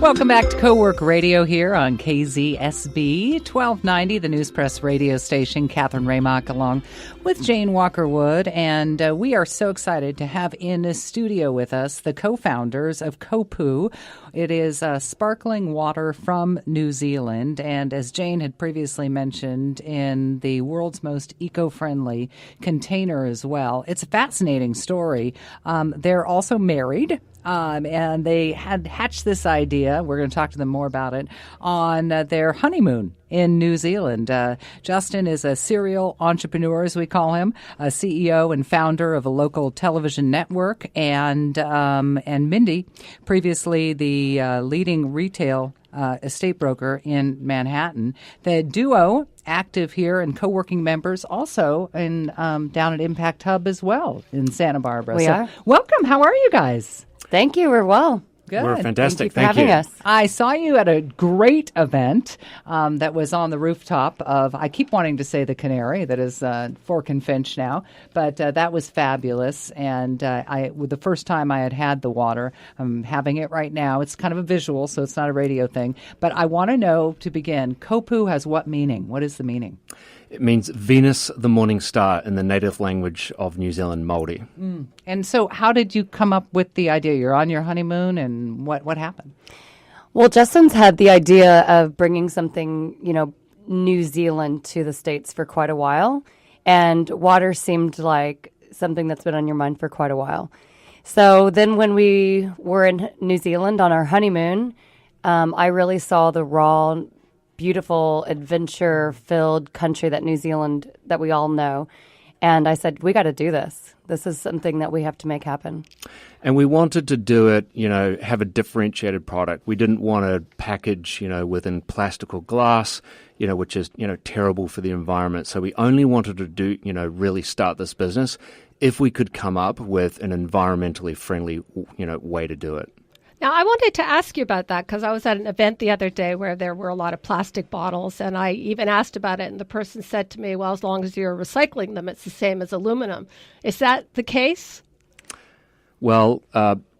Welcome back to Co-Work Radio here on KZSB 1290, the News Press radio station. Catherine Raymock along with Jane Walker-Wood, and we are so excited to have in the studio with us the co-founders of Koppu. It is sparkling water from New Zealand, and as Jane had previously mentioned, in the world's most eco-friendly container as well. It's a fascinating story. They're also married. And they had hatched this idea, we're going to talk to them more about it, on their honeymoon in New Zealand. Justin is a serial entrepreneur, as we call him, a CEO and founder of a local television network, and Mindy, previously the leading retail estate broker in Manhattan. The duo active here and co-working members also in down at Impact Hub as well in Santa Barbara. We are. Welcome. How are you guys? Thank you. We're well. Good. We're fantastic. Thank you for having us. I saw you at a great event that was on the rooftop of, I keep wanting to say the Canary, that is Fork and Finch now, but that was fabulous. And the first time I had the water, I'm having it right now. It's kind of a visual, so it's not a radio thing. But I want to know, to begin, Koppu has what meaning? What is the meaning? It means Venus, the morning star, in the native language of New Zealand, Māori. And so how did you come up with the idea? You're on your honeymoon, and what happened? Well, Justin's had the idea of bringing something, New Zealand to the States for quite a while. And water seemed like something that's been on your mind for quite a while. So then when we were in New Zealand on our honeymoon, I really saw the raw, beautiful, adventure-filled country that New Zealand, that we all know. And I said, we got to do this. This is something that we have to make happen. And we wanted to do it, have a differentiated product. We didn't want to package, within plastic or glass, which is, terrible for the environment. So we only wanted to do, really start this business if we could come up with an environmentally friendly, way to do it. Now, I wanted to ask you about that because I was at an event the other day where there were a lot of plastic bottles, and I even asked about it, and the person said to me, well, as long as you're recycling them, it's the same as aluminum. Is that the case? Well,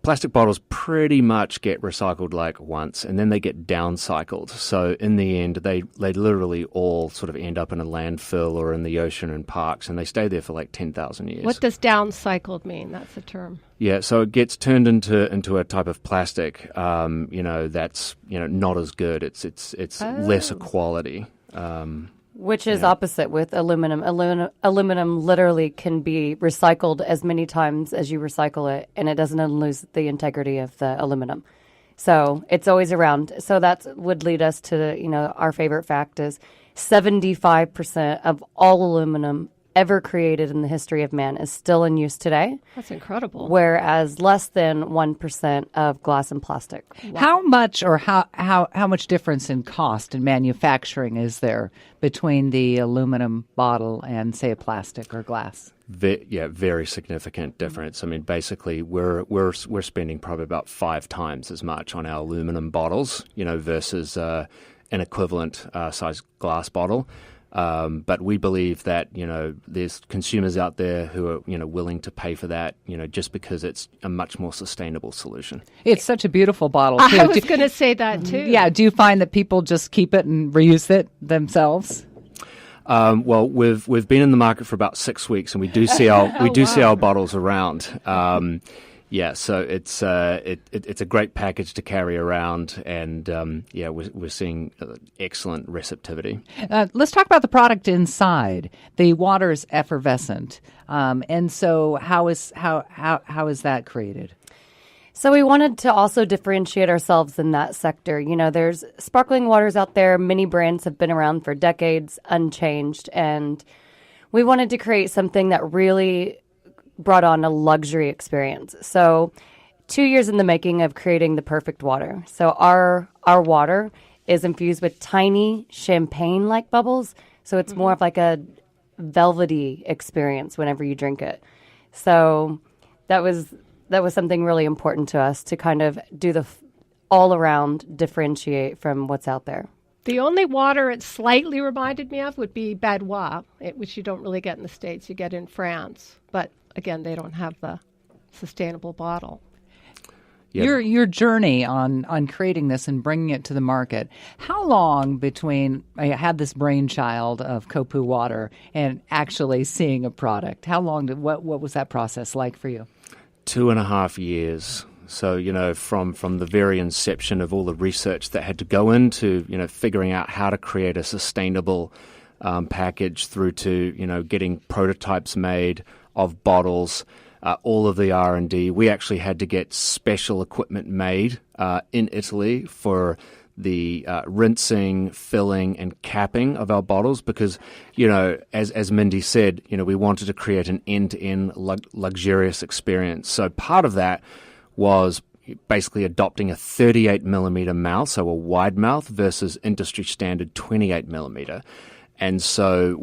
plastic bottles pretty much get recycled like once, and then they get downcycled. So in the end, they literally all sort of end up in a landfill or in the ocean and parks, and they stay there for like 10,000 years. What does downcycled mean? That's the term. Yeah, so it gets turned into a type of plastic, that's not as good. It's lesser quality. Which is opposite with aluminum. Aluminum literally can be recycled as many times as you recycle it, and it doesn't lose the integrity of the aluminum. So it's always around. So that would lead us to, our favorite fact is 75% of all aluminum ever created in the history of man is still in use today. That's incredible. Whereas less than 1% of glass and plastic. Wow. How much or how much difference in cost in manufacturing is there between the aluminum bottle and, say, a plastic or glass? Very significant difference. I mean, basically, we're spending probably about 5 times as much on our aluminum bottles, versus an equivalent size glass bottle. But we believe that, there's consumers out there who are, willing to pay for that, just because it's a much more sustainable solution. It's such a beautiful bottle, too. I was going to say that, too. Yeah. Do you find that people just keep it and reuse it themselves? Well, we've been in the market for about 6 weeks, and we do see our bottles around. Yeah, so it's a great package to carry around, and we're seeing excellent receptivity. Let's talk about the product inside. The water is effervescent, and so how is that created? So we wanted to also differentiate ourselves in that sector. There's sparkling waters out there. Many brands have been around for decades, unchanged, and we wanted to create something that really brought on a luxury experience. So 2 years in the making of creating the perfect water. So our water is infused with tiny champagne-like bubbles. So it's more of like a velvety experience whenever you drink it. So that was something really important to us to kind of do the all-around differentiate from what's out there. The only water it slightly reminded me of would be Badois, which you don't really get in the States. You get in France. But again, they don't have the sustainable bottle. Your journey on creating this and bringing it to the market. How long between I had this brainchild of Koppu water and actually seeing a product? How long what was that process like for you? 2.5 years. So, from the very inception of all the research that had to go into, figuring out how to create a sustainable package through to, getting prototypes made of bottles, all of the R&D. We actually had to get special equipment made in Italy for the rinsing, filling, and capping of our bottles because, as Mindy said, we wanted to create an end-to-end luxurious experience. So part of that was basically adopting a 38 millimeter mouth, so a wide mouth, versus industry standard 28 millimeter. And so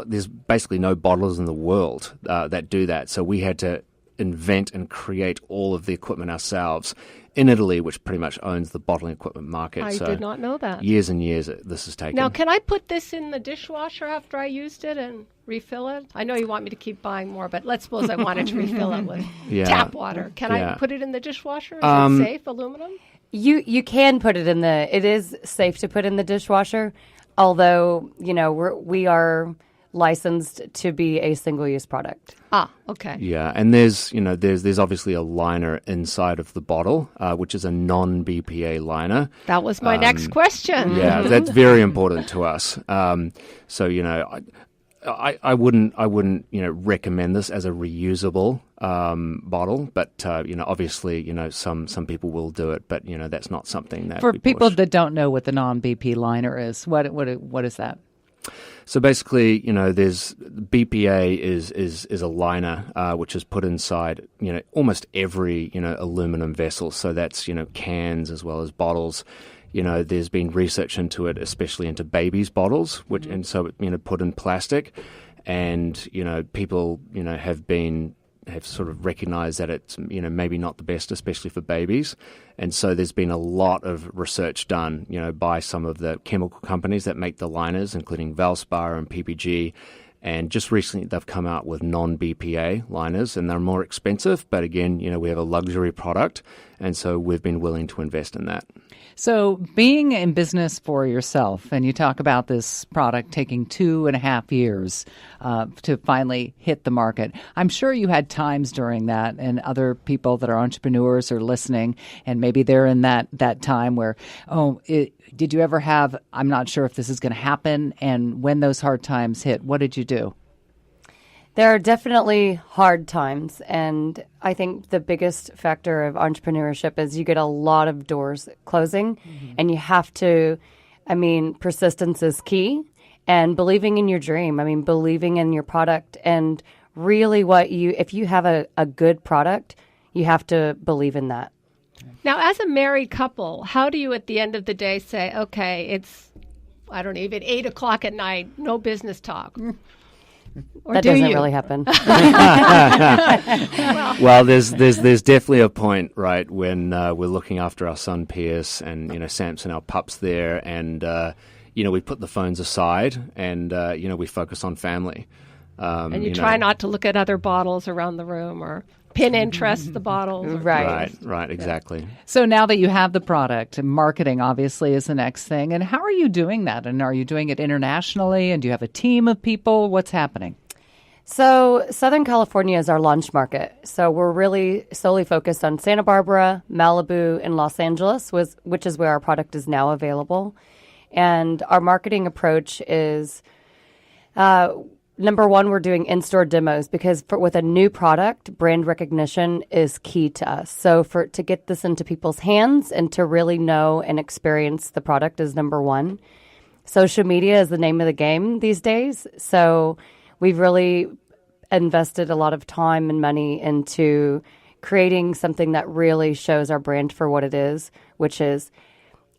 there's basically no bottlers in the world that do that. So we had to invent and create all of the equipment ourselves in Italy, which pretty much owns the bottling equipment market. I did not know that. Years and years this has taken. Now, can I put this in the dishwasher after I used it and refill it? I know you want me to keep buying more, but let's suppose I wanted to refill it with tap water. Can I put it in the dishwasher? Is it safe, aluminum? You can put it in it is safe to put in the dishwasher, although, we are licensed to be a single-use product. Ah, okay. Yeah, and there's obviously a liner inside of the bottle, which is a non-BPA liner. That was my next question. Yeah, that's very important to us. So, I wouldn't recommend this as a reusable bottle, but obviously some people will do it, but that's not something that for we people push. that don't know what the non-BP liner is. What is that? So basically, there's BPA is a liner which is put inside almost every aluminum vessel. So that's cans as well as bottles. There's been research into it, especially into babies' bottles, and so put in plastic, and people have sort of recognized that it's maybe not the best, especially for babies, and so there's been a lot of research done by some of the chemical companies that make the liners, including Valspar and PPG. And just recently, they've come out with non-BPA liners, and they're more expensive. But again, we have a luxury product, and so we've been willing to invest in that. So being in business for yourself, and you talk about this product taking 2.5 years to finally hit the market. I'm sure you had times during that, and other people that are entrepreneurs are listening, and maybe they're in that time where, did you ever have, I'm not sure if this is going to happen, and when those hard times hit, what did you do? There are definitely hard times, and I think the biggest factor of entrepreneurship is you get a lot of doors closing, and you have to, persistence is key, and believing in your dream, believing in your product, and really if you have a good product, you have to believe in that. Now, as a married couple, how do you at the end of the day say, okay, it's, I don't know, even 8 o'clock at night, no business talk? Or that doesn't really happen. Well, there's definitely a point, right, when we're looking after our son Pierce and Samson, our pups there, and we put the phones aside and we focus on family. And you try not to look at other bottles around the room or Pinterest the bottles. Right, exactly. So now that you have the product, marketing obviously is the next thing. And how are you doing that? And are you doing it internationally? And do you have a team of people? What's happening? So Southern California is our launch market. So we're really solely focused on Santa Barbara, Malibu, and Los Angeles, which is where our product is now available. And our marketing approach is number one, we're doing in-store demos because with a new product, brand recognition is key to us. So to get this into people's hands and to really know and experience the product is number one. Social media is the name of the game these days. So we've really invested a lot of time and money into creating something that really shows our brand for what it is, which is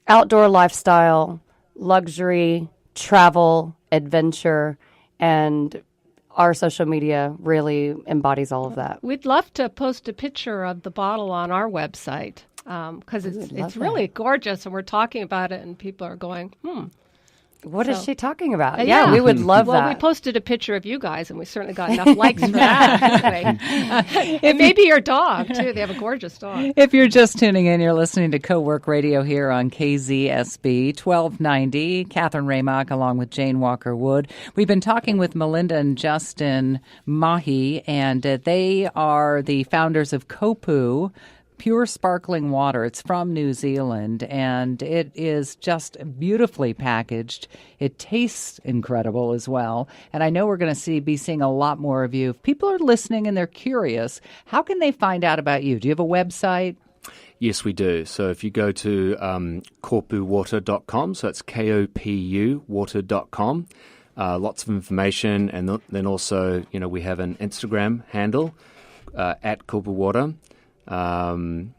outdoor lifestyle, luxury, travel, adventure, and our social media really embodies all of that. We'd love to post a picture of the bottle on our website because it's really gorgeous, and we're talking about it, and people are going, What is she talking about? Yeah. We would love that. Well, we posted a picture of you guys, and we certainly got enough likes for that. Anyway. And maybe your dog, too. They have a gorgeous dog. If you're just tuning in, you're listening to Co-Work Radio here on KZSB 1290. Catherine Raymock along with Jane Walker-Wood. We've been talking with Melinda and Justin Mahy, and they are the founders of Koppu, pure sparkling water. It's from New Zealand, and it is just beautifully packaged. It tastes incredible as well. And I know we're going to be seeing a lot more of you. If people are listening and they're curious, how can they find out about you? Do you have a website? Yes, we do. So if you go to koppuwater.com, so it's KOPU water.com, lots of information. And then also, we have an Instagram handle at Koppu Water. And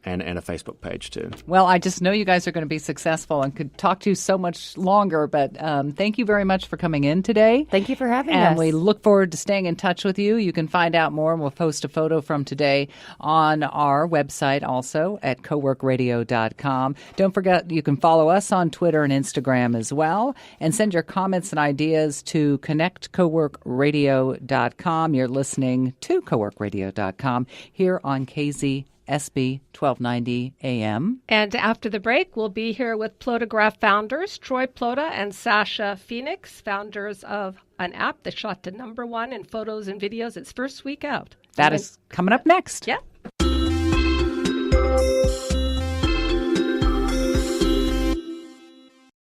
a Facebook page too. Well, I just know you guys are going to be successful and could talk to you so much longer, but thank you very much for coming in today. Thank you for having us. And we look forward to staying in touch with you. You can find out more, and we'll post a photo from today on our website also at coworkradio.com. Don't forget, you can follow us on Twitter and Instagram as well, and send your comments and ideas to connectcoworkradio.com. You're listening to coworkradio.com here on KZSB 1290 AM. And after the break, we'll be here with Plotograph founders Troy Plota and Sasha Phoenix, founders of an app that shot to #1 in photos and videos its first week out. That is coming up next. Yeah.